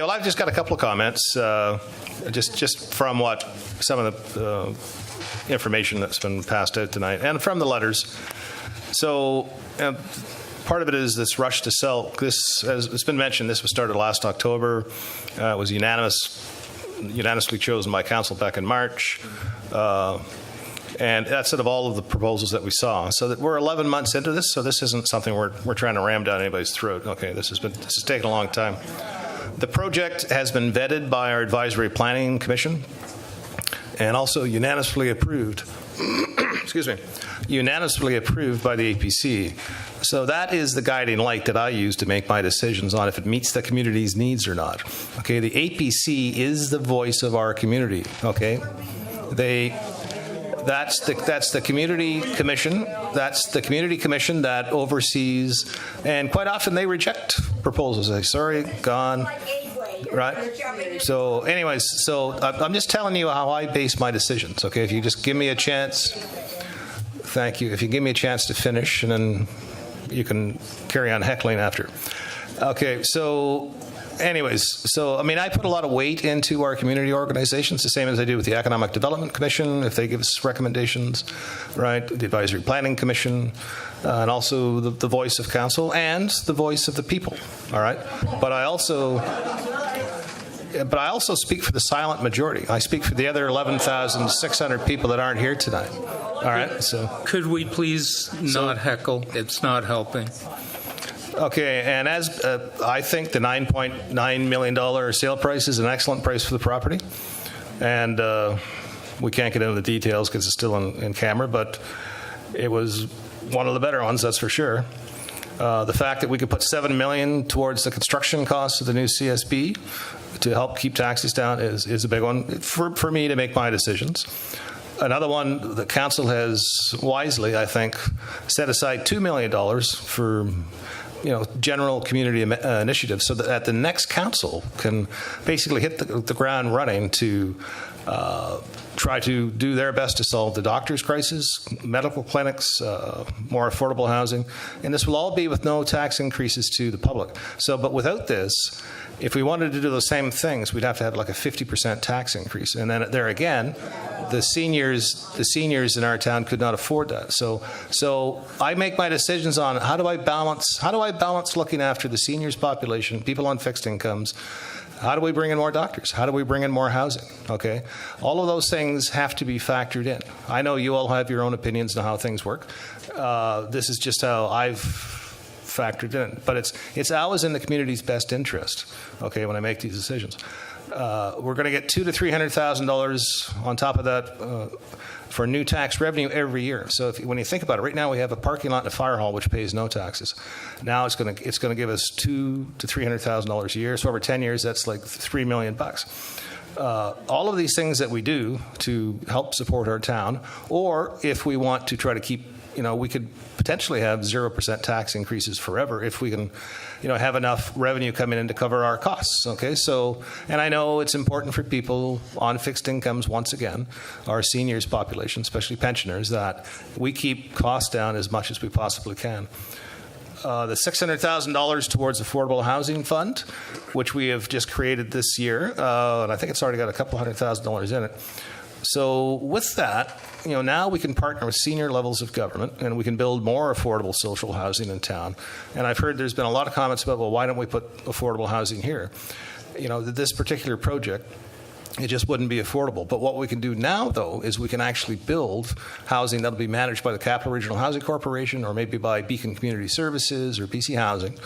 Well, I've just got a couple of comments, just from what some of the information that's been passed out tonight, and from the letters. So, part of it is this rush to sell. This, as it's been mentioned, this was started last October. It was unanimously chosen by council back in March. And that's out of all of the proposals that we saw. So that we're 11 months into this, so this isn't something we're trying to ram down anybody's throat. Okay, this has taken a long time. The project has been vetted by our Advisory Planning Commission and also unanimously approved. Excuse me, unanimously approved by the APC. So that is the guiding light that I use to make my decisions on if it meets the community's needs or not. Okay, the APC is the voice of our community. Okay, That's the community commission. That's the community commission that oversees, and quite often they reject proposals. They say, sorry, gone. Right. So, anyways, I'm just telling you how I base my decisions. Okay, if you just give me a chance. Thank you. If you give me a chance to finish, and then you can carry on heckling after. Okay. So. Anyways, I put a lot of weight into our community organizations, the same as I do with the Economic Development Commission, if they give us recommendations, right? The Advisory Planning Commission, and also the voice of council and the voice of the people, all right? But I also speak for the silent majority. I speak for the other 11,600 people that aren't here tonight, all right? So could we please not heckle? It's not helping. Okay, and as I think the $9.9 million sale price is an excellent price for the property, and we can't get into the details because it's still in camera, but it was one of the better ones, that's for sure. The fact that we could put $7 million towards the construction costs of the new CSB to help keep taxes down is a big one for me to make my decisions. Another one, the council has wisely, I think, set aside $2 million for general community initiatives, so that the next council can basically hit the ground running to try to do their best to solve the doctors' crisis, medical clinics, more affordable housing, and this will all be with no tax increases to the public. But without this, if we wanted to do those same things, we'd have to have like a 50% tax increase, and then there again, the seniors in our town could not afford that. So I make my decisions on how do I balance looking after the seniors population, people on fixed incomes. How do we bring in more doctors? How do we bring in more housing? Okay, all of those things have to be factored in. I know you all have your own opinions on how things work. This is just how I've factored in, but it's always in the community's best interest. Okay, when I make these decisions. We're going to get $200,000 to $300,000 on top of that for new tax revenue every year. So when you think about it, right now we have a parking lot and a fire hall which pays no taxes. Now it's going to give us $200,000 to $300,000 a year. So over 10 years, that's like $3 million. All of these things that we do to help support our town, or if we want to try to keep, we could potentially have 0% tax increases forever if we can, have enough revenue coming in to cover our costs. Okay, and I know it's important for people on fixed incomes, once again, our seniors population, especially pensioners, that we keep costs down as much as we possibly can. The $600,000 towards Affordable Housing Fund, which we have just created this year, and I think it's already got a couple $100,000 in it. So with that, now we can partner with senior levels of government, and we can build more affordable social housing in town. And I've heard there's been a lot of comments about, well, why don't we put affordable housing here? This particular project, it just wouldn't be affordable. But what we can do now, though, is we can actually build housing that'll be managed by the Capital Regional Housing Corporation, or maybe by Beacon Community Services or BC Housing,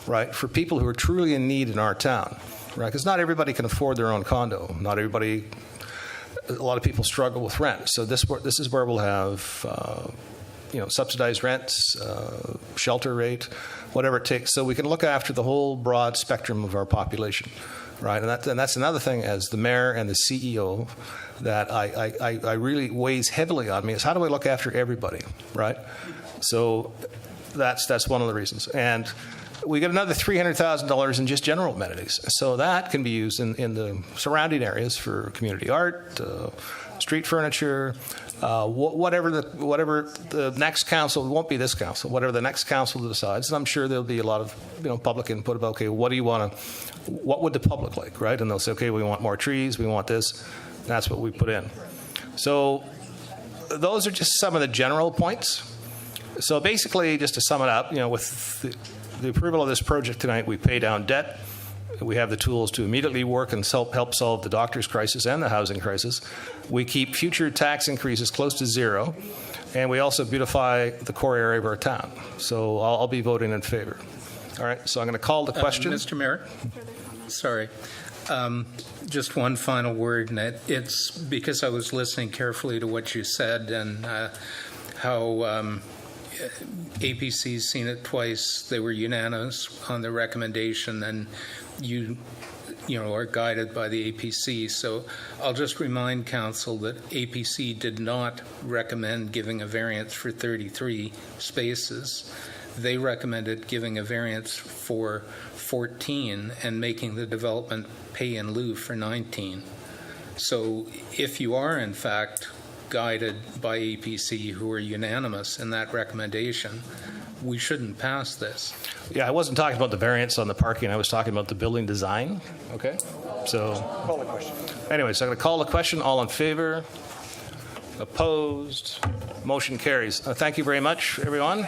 right, for people who are truly in need in our town, right? Because not everybody can afford their own condo. A lot of people struggle with rent. So this is where we'll have, subsidized rents, shelter rate, whatever it takes. So we can look after the whole broad spectrum of our population, right? And that's another thing, as the mayor and the CEO, that I really weighs heavily on me, is how do I look after everybody, right? So that's one of the reasons. And we get another $300,000 in just general amenities. So that can be used in the surrounding areas for community art, street furniture, whatever the next council, it won't be this council, whatever the next council decides. And I'm sure there'll be a lot of public input about, okay, what would the public like, right? And they'll say, okay, we want more trees, we want this. And that's what we put in. So those are just some of the general points. So basically, just to sum it up, with the approval of this project tonight, we pay down debt. We have the tools to immediately work and help solve the doctors' crisis and the housing crisis. We keep future tax increases close to zero, and we also beautify the core area of our town. So I'll be voting in favor. All right, so I'm going to call the question. Mr. Mayor? Sorry. Just one final word, and it's because I was listening carefully to what you said and how APC's seen it twice. They were unanimous on the recommendation, and you are guided by the APC. So I'll just remind Council that APC did not recommend giving a variance for 33 spaces. They recommended giving a variance for 14 and making the development pay in lieu for 19. So if you are, in fact, guided by APC, who are unanimous in that recommendation, we shouldn't pass this. Yeah, I wasn't talking about the variance on the parking. I was talking about the building design. Okay? So, Call the question. anyway, so I'm going to call the question. All in favor? Opposed? Motion carries. Thank you very much, everyone.